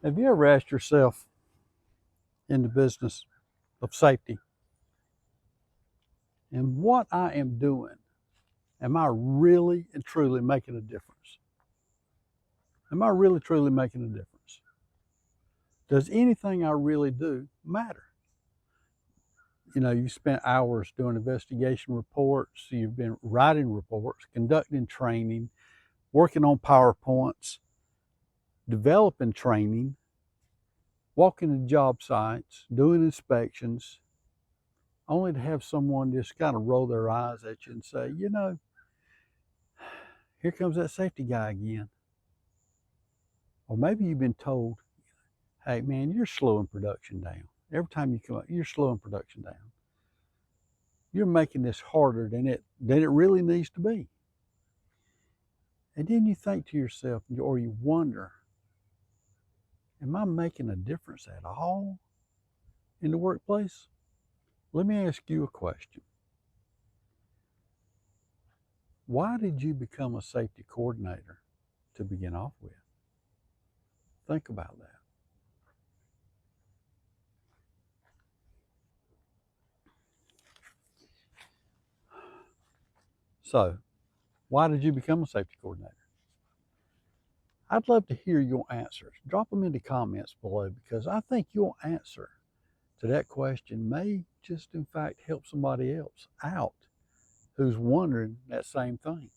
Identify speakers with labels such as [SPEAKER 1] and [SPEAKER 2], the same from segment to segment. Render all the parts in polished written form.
[SPEAKER 1] Have you ever asked yourself in the business of safety, and what I am doing, am I really and truly making a difference? Am I really truly making a difference? Does anything I really do matter? You know, you spent hours doing investigation reports, you've been writing reports, conducting training, working on PowerPoints, developing training, walking to job sites, doing inspections, only to have someone just kind of roll their eyes at you and say, you know, here comes that safety guy again. Or maybe you've been told, hey man, you're slowing production down. Every time you come up, you're slowing production down. You're making this harder than it really needs to be. And then you think to yourself, or you wonder, am I making a difference at all in the workplace? Let me ask you a question. Why did you become a safety coordinator to begin off with? Think about that. So, why did you become a safety coordinator? I'd love to hear your answers. Drop them in the comments below because I think your answer to that question may just in fact help somebody else out who's wondering that same thing.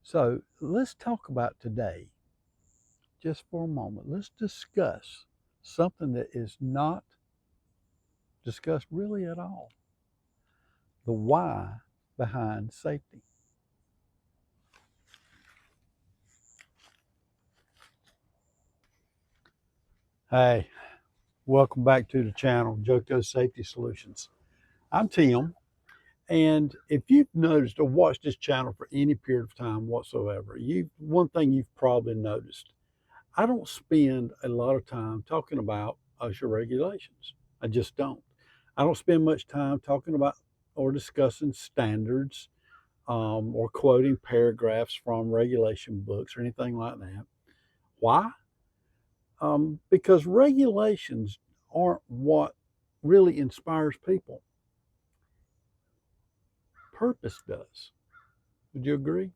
[SPEAKER 1] So let's talk about today, just for a moment. Let's discuss something that is not discussed really at all: the why behind safety. Hey, welcome back to the channel, Joko Safety Solutions. I'm Tim, and if you've noticed or watched this channel for any period of time whatsoever, one thing you've probably noticed: I don't spend a lot of time talking about OSHA regulations. I just don't. I don't spend much time talking about or discussing standards or quoting paragraphs from regulation books or anything like that. Why? Because regulations aren't what really inspires people. Purpose does. Would you agree?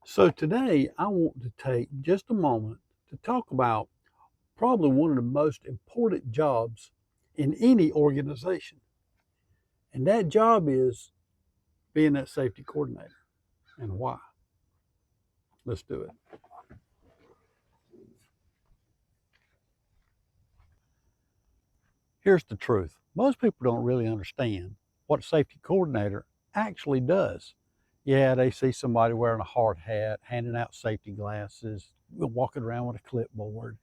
[SPEAKER 1] So today I want to take just a moment to talk about probably one of the most important jobs in any organization. And that job is being that safety coordinator. And why? Let's do it. Here's the truth. Most people don't really understand what a safety coordinator actually does. Yeah, they see somebody wearing a hard hat, handing out safety glasses, walking around with a clipboard,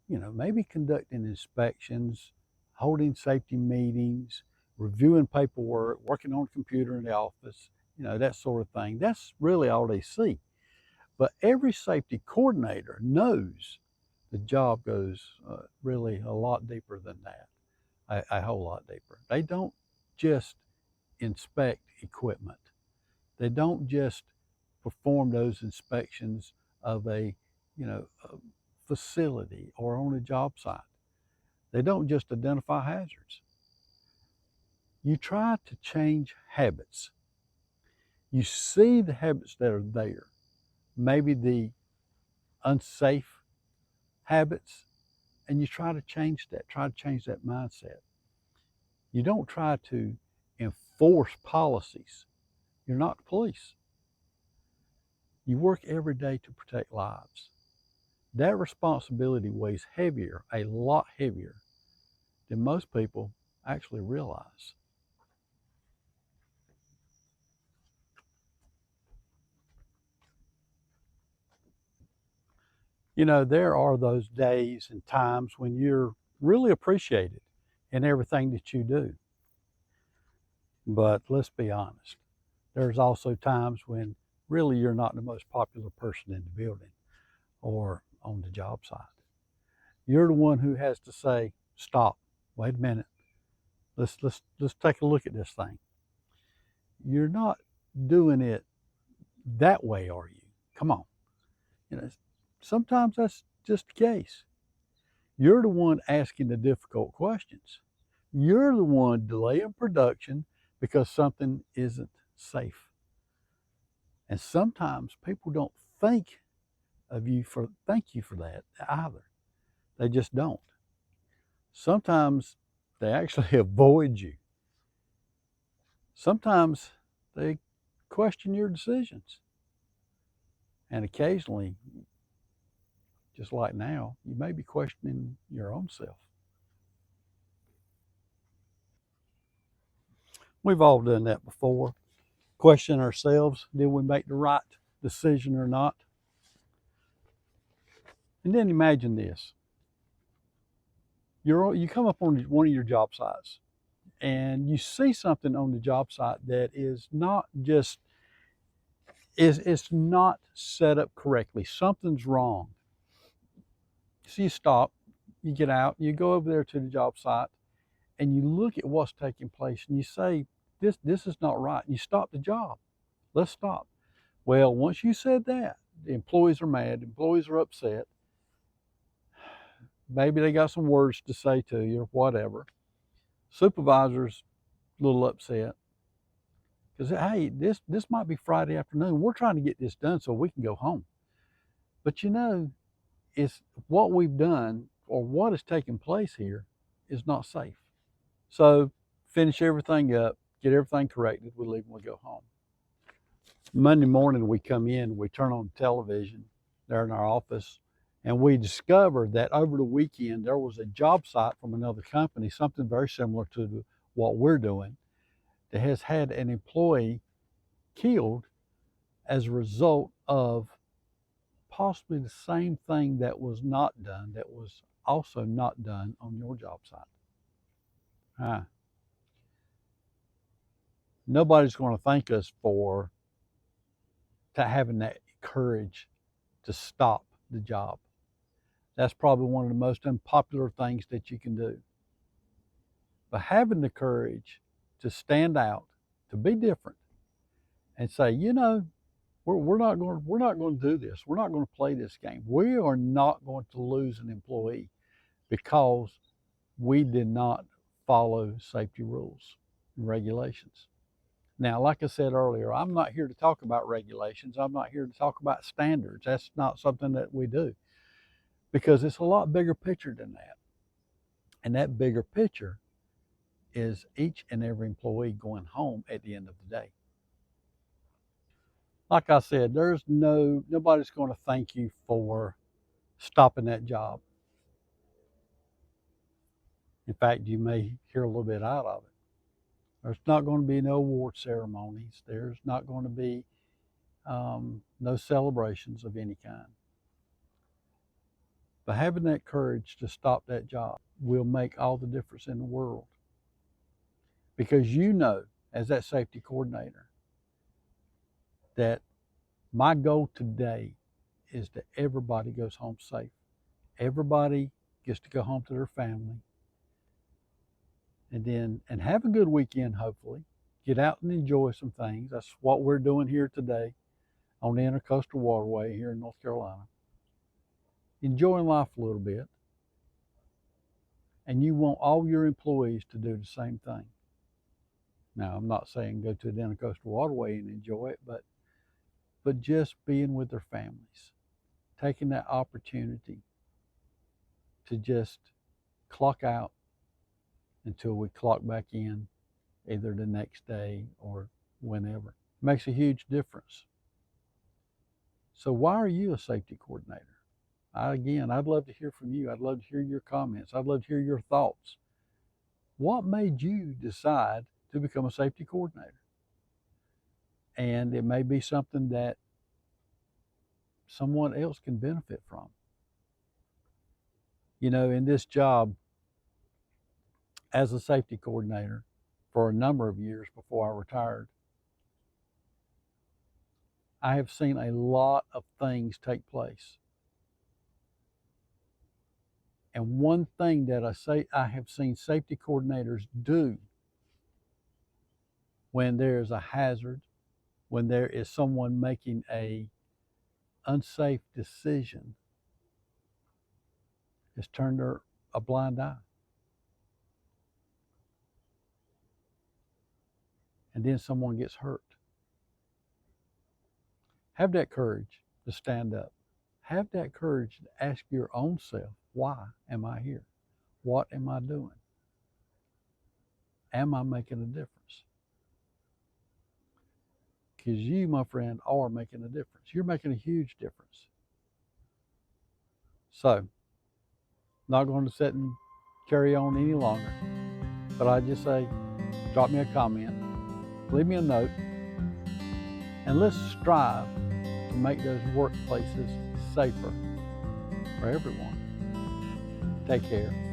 [SPEAKER 1] maybe conducting inspections, holding safety meetings, reviewing paperwork, working on a computer in the office, that sort of thing. That's really all they see. But every safety coordinator knows the job goes really a lot deeper than that, a whole lot deeper. They don't just inspect equipment. They don't just perform those inspections of a facility or on a job site. They don't just identify hazards. You try to change habits. You see the habits that are there, maybe the unsafe habits, and you try to change that mindset. You don't try to enforce policies. You're not the police. You work every day to protect lives. That responsibility weighs heavier, a lot heavier, than most people actually realize. There are those days and times when you're really appreciated in everything that you do. But let's be honest, there's also times when really you're not the most popular person in the building or on the job site. You're the one who has to say, stop, wait a minute. Let's take a look at this thing. You're not doing it that way, are you? Come on. You know, sometimes that's just the case. You're the one asking the difficult questions. You're the one delaying production because something isn't safe. And sometimes people don't think thank you for that either. They just don't. Sometimes they actually avoid you. Sometimes they question your decisions. And occasionally, just like now, you may be questioning your own self. We've all done that before. Question ourselves, did we make the right decision or not? And then imagine this. You come up on one of your job sites and you see something on the job site that is not just it's not set up correctly. Something's wrong. So you stop, you get out, you go over there to the job site, and you look at what's taking place, and you say, "This is not right." And you stop the job. Let's stop. Well, once you said that, the employees are mad. The employees are upset. Maybe they got some words to say to you, or whatever. Supervisor's a little upset because hey, this might be Friday afternoon. We're trying to get this done so we can go home. But you know, it's what we've done or what is taking place here is not safe. So finish everything up, get everything corrected, we leave and we go home. Monday morning we come in, we turn on television there in our office, and we discover that over the weekend there was a job site from another company, something very similar to what we're doing, that has had an employee killed as a result of possibly the same thing that was not done, that was also not done on your job site. Nobody's going to thank us for having that courage to stop the job. That's probably one of the most unpopular things that you can do. But having the courage to stand out, to be different, and say, you know, we're not going to do this. We're not going to play this game. We are not going to lose an employee because we did not follow safety rules and regulations. Now, like I said earlier, I'm not here to talk about regulations. I'm not here to talk about standards. That's not something that we do because it's a lot bigger picture than that. And that bigger picture is each and every employee going home at the end of the day. Like I said, nobody's going to thank you for stopping that job. In fact, you may hear a little bit out of it. There's not going to be no award ceremonies. There's not going to be no celebrations of any kind. But having that courage to stop that job will make all the difference in the world. Because you know, as that safety coordinator, that my goal today is that everybody goes home safe. Everybody gets to go home to their family and have a good weekend, hopefully. Get out and enjoy some things. That's what we're doing here today on the Intercoastal Waterway here in North Carolina. Enjoying life a little bit. And you want all your employees to do the same thing. Now, I'm not saying go to the Intercoastal Waterway and enjoy it, but just being with their families, taking that opportunity to just clock out until we clock back in either the next day or whenever. Makes a huge difference. So why are you a safety coordinator? I'd love to hear from you. I'd love to hear your comments. I'd love to hear your thoughts. What made you decide to become a safety coordinator? And it may be something that someone else can benefit from. You know, in this job as a safety coordinator for a number of years before I retired, I have seen a lot of things take place. And one thing that I have seen safety coordinators do when there is a hazard, when there is someone making a unsafe decision, is turn a blind eye. And then someone gets hurt. Have that courage to stand up. Have that courage to ask your own self, why am I here? What am I doing? Am I making a difference? Because you, my friend, are making a difference. You're making a huge difference. So, not going to sit and carry on any longer, but I just say, drop me a comment, leave me a note, and let's strive to make those workplaces safer for everyone. Take care.